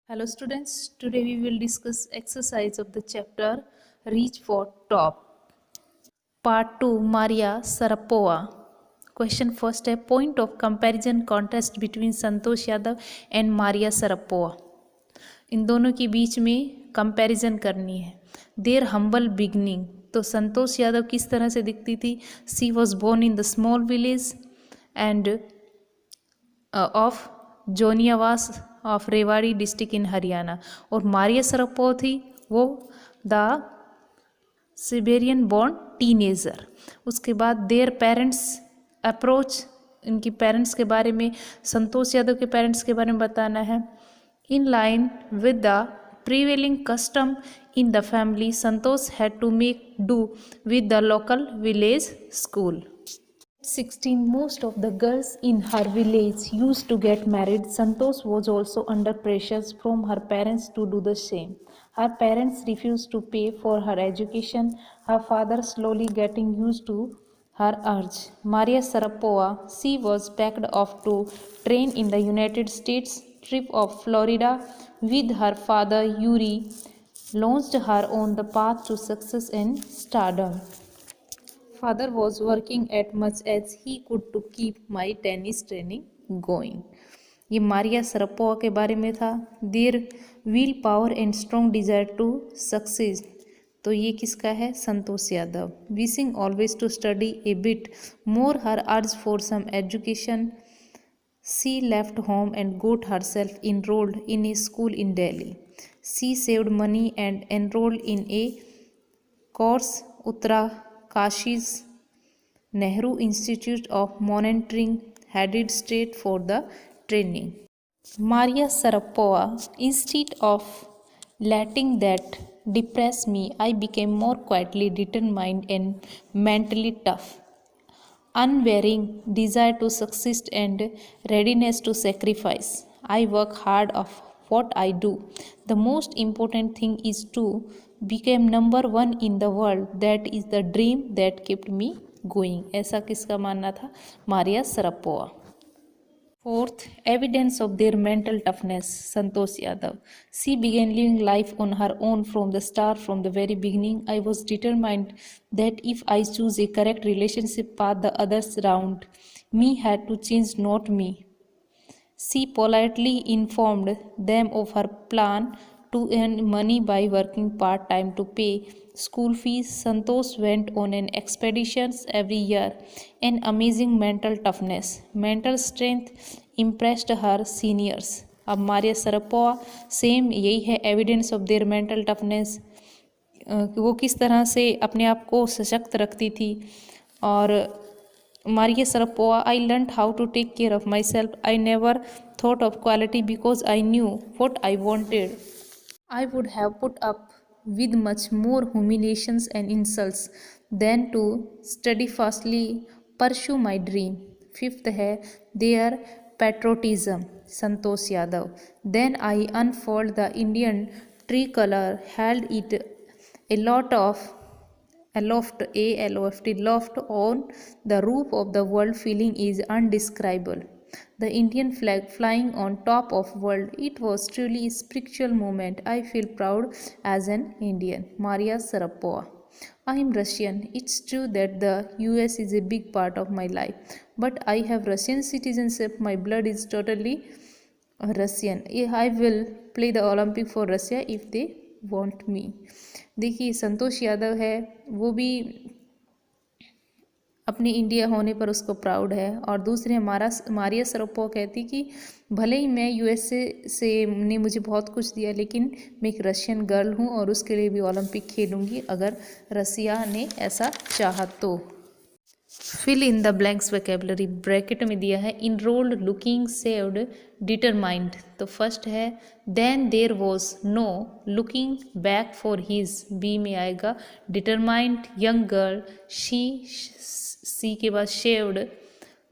Hello students, today we will discuss exercise of the chapter Reach for Top. Part 2 Maria Sharapova. Question first है point of comparison contrast between Santosh Yadav and Maria Sharapova. इन दोनों के बीच में comparison करनी है. Their humble beginning. तो संतोष यादव किस तरह से दिखती थी? She was born in the small village and of Joniyawas of Rewari district in Haryana. और मारिया सरपोवा थी वो द सिबेरियन बॉर्न टीनेजर. उसके बाद देयर पेरेंट्स अप्रोच, इनकी पेरेंट्स के बारे में, संतोष यादव के पेरेंट्स के बारे में बताना है. In line with the prevailing custom in the family, Santosh had to make do with the local village school. 16 most of the girls in her village used to get married. Santosh was also under pressures from her parents to do the same. Her parents refused to pay for her education, her father slowly getting used to her urge. Maria Sharapova, she was packed off to train in the United States. Trip of Florida with her father Yuri launched her on the path to success and stardom. Father was working as much as he could to keep my tennis training going. ये मारिया सरपोवा के बारे में था. There will power and strong desire to success. तो ये किसका है? Santosh Yadav. Wishing always to study a bit more her urge for some education. She left home and got herself enrolled in a school in Delhi. She saved money and enrolled in a course Uttarkashi's Nehru Institute of Monitoring, headed straight for the training. Maria Sharapova, instead of letting that depress me, I became more quietly determined and mentally tough. Unwearying desire to succeed and readiness to sacrifice. I work hard of what I do. The most important thing is to become number one in the world. That is the dream that kept me going. ऐसा किसका मानना था? Maria सरपोवा. Fourth, evidence of their mental toughness. Santosh Yadav. She began living life on her own from the start. From the very beginning, I was determined that if I choose a correct relationship path, the others around me had to change, not me. She politely informed them of her plan to earn money by working part-time to pay school fees. Santosh went on an expeditions every year. An amazing mental toughness, mental strength impressed her seniors. अब Maria सरपोवा same यही है evidence of their mental toughness. वो किस तरह से अपने आप को सशक्त रखती थी. और Maria Sharapova, I learned how to take care of myself. I never thought of quality because I knew what I wanted. I would have put up with much more humiliations and insults than to steadfastly pursue my dream. Fifth है their patriotism. Santosh Yadav. Then I unfurled the Indian tricolor, held it aloft on the roof of the world. Feeling is undescribable. The Indian flag flying on top of world. It was truly a spiritual moment. I feel proud as an Indian. Maria Sharapova. I am Russian. It's true that the US is a big part of my life, but I have Russian citizenship. My blood is totally Russian. I will play the Olympic for Russia if they want me. देखिए संतोष यादव है, वो भी अपने India होने पर उसको proud है. और दूसरे मारिया सरपोवा कहती कि भले ही मैं यूएसए से ने मुझे बहुत कुछ दिया, लेकिन मैं एक रशियन गर्ल हूँ और उसके लिए भी ओलंपिक खेलूँगी अगर रसिया ने ऐसा चाहा तो. Fill in the blanks vocabulary. Bracket में दिया है इनरोल्ड, लुकिंग, सेव्ड, डिटरमाइंड. तो फर्स्ट है then there was no looking back for his. B में आएगा डिटरमाइंड. यंग गर्ल, सी के बाद शेव्ड.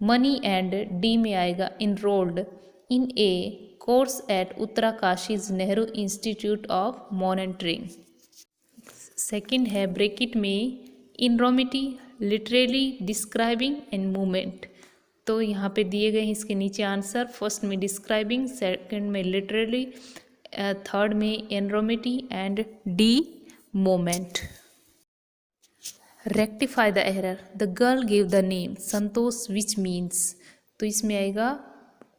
मनी एंड डी में आएगा enrolled in a course at Uttarkashi's Nehru institute of monitoring. Second है ब्रैकेट में enormity, literally describing and movement. तो यहाँ पे दिए गए हैं इसके नीचे आंसर. फर्स्ट में डिस्क्राइबिंग, सेकंड में लिटरेली, थर्ड में enormity and D moment. Rectify the error, the girl give the name Santosh which means, तो इसमें आएगा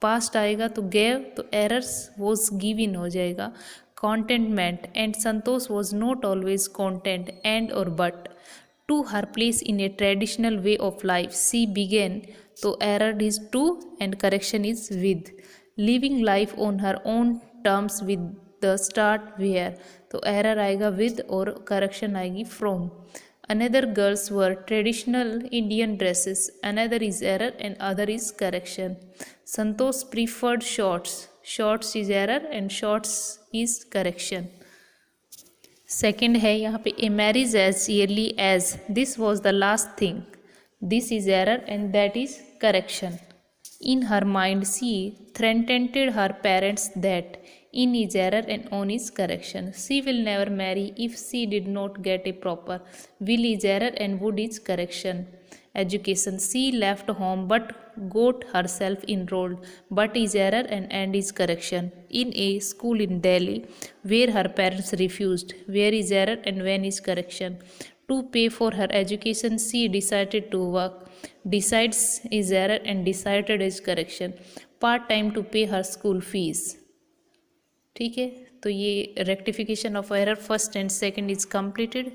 पास्ट आएगा तो गेव, तो एरर्स वॉज गिवन हो जाएगा। Contentment and Santosh was not always content and और but to her place in a traditional way of life she began, तो error is to and correction is with. Living life on her own terms with the start where, तो error आएगा with और correction आएगी from. Another girls were traditional Indian dresses, another is error and other is correction. Santosh preferred shorts, shorts is error and shorts is correction. Second है यहाँ पे a marriage as yearly as, this was the last thing, this is error and that is correction. In her mind she threatened her parents that in is error and on is correction. She will never marry if she did not get a proper, will is error and would is correction. Education, she left home but got herself enrolled, but is error and is correction. In a school in Delhi where her parents refused, where is error and when is correction. To pay for her education she decided to work, decides is error and decided is correction. Part time to pay her school fees. ठीक है, तो ये rectification of error first and second is completed.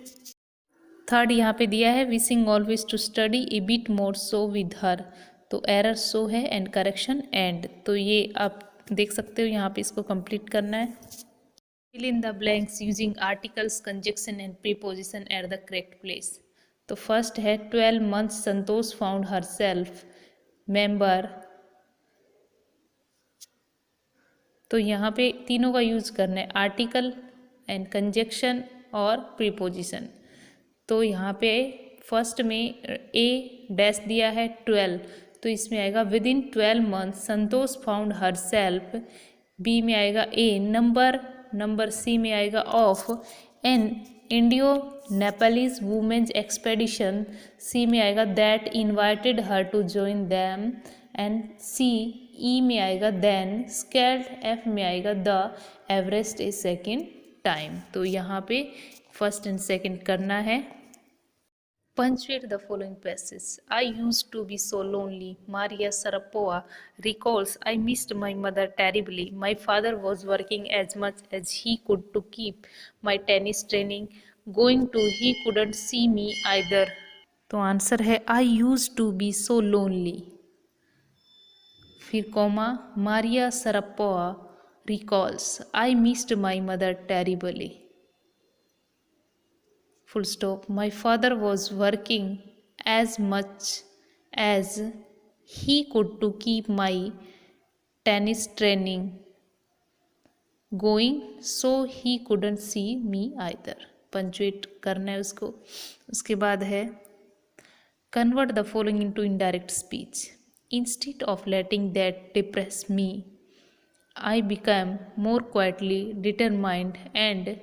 Third यहाँ पे दिया है wishing always to study a bit more so with her, तो error सो है एंड करेक्शन एंड, तो ये आप देख सकते हो यहाँ पे इसको कंप्लीट करना है। Fill in the blanks using articles conjunction and preposition at the correct place. तो फर्स्ट है 12 months Santosh found herself member, तो यहाँ पे तीनों का यूज करना है, आर्टिकल एंड कंजक्शन और प्रीपोजिशन। तो यहाँ पे फर्स्ट में ए डैश दिया है 12, तो इसमें आएगा with in 12 months Santosh found herself, B में आएगा ए नंबर सी में आएगा of an Indo Nepalese women's expedition, C में आएगा that invited her to join them and she, E में आएगा देन स्कैल्ड, एफ में आएगा the Everest a second time. तो यहाँ पे फर्स्ट एंड सेकेंड करना है। Punctuate the following passages. I used to be so lonely. Maria Sharapova recalls, I missed my mother terribly. My father was working as much as he could to keep my tennis training going to. He couldn't see me either. तो answer है I used to be so lonely. फिर comma Maria Sharapova recalls I missed my mother terribly, full stop. My father was working as much as he could to keep my tennis training going, so he couldn't see me either. Punctuate करना है उसको। उसके बाद है convert the following into indirect speech. Instead of letting that depress me, I became more quietly determined and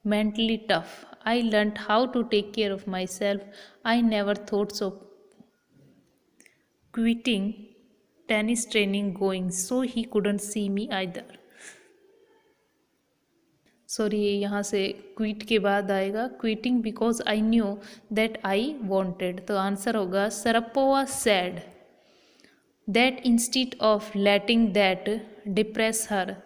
mentally tough. I learned how to take care of myself. I never thought of quitting tennis training going, so he couldn't see me either. Sorry, यहाँ से quit के बाद आएगा quitting because I knew that I wanted, तो answer होगा सरपोवा said that instead of letting that depress her,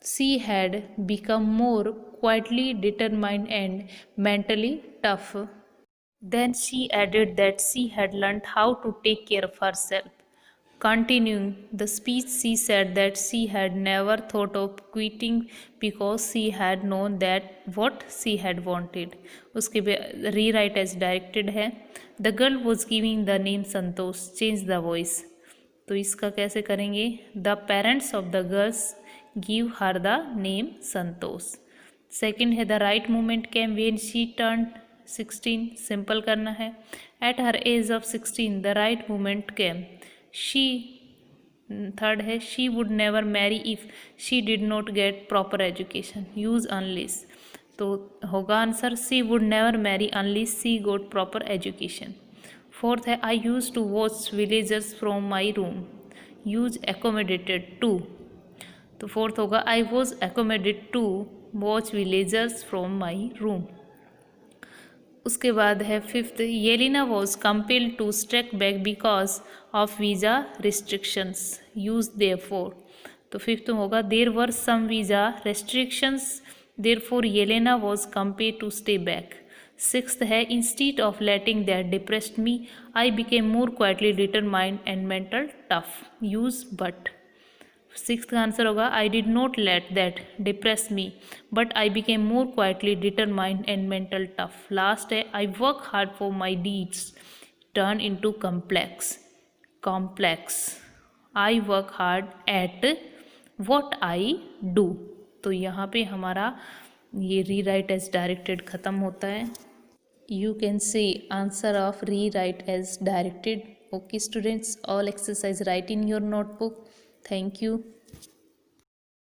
she had become more quietly determined and mentally tough. Then she added that she had learned how to take care of herself. Continuing the speech, she said that she had never thought of quitting because she had known that what she had wanted. उसके rewrite as directed है. The girl was giving the name Santosh. Change the voice. तो इसका कैसे करेंगे? The parents of the girls give her the name Santosh. Second है the right moment came when she turn 16, simple करना है। At her age of 16 the right moment came she, third है she would never marry if she did not get proper education, use unless, तो होगा answer she would never marry unless she got proper education. Fourth है I use to watch villagers from my room, use accommodated to, तो फोर्थ होगा I was accommodated to watch villagers from my room. उसके बाद है fifth, Yelena was compelled to streak back because of visa restrictions use therefore. तो fifth होगा there were some visa restrictions therefore Yelena was compelled to stay back. Sixth है instead of letting that depressed me I became more quietly determined and mental tough use but. Sixth का answer होगा I did not let that depress me but I became more quietly determined and mental tough. Last है I work hard for my deeds turn into complex I work hard at what I do. तो यहाँ पे हमारा ये rewrite as directed ख़त्म होता है। You can see answer of rewrite as directed. Okay students, all exercise write in your notebook. Thank you.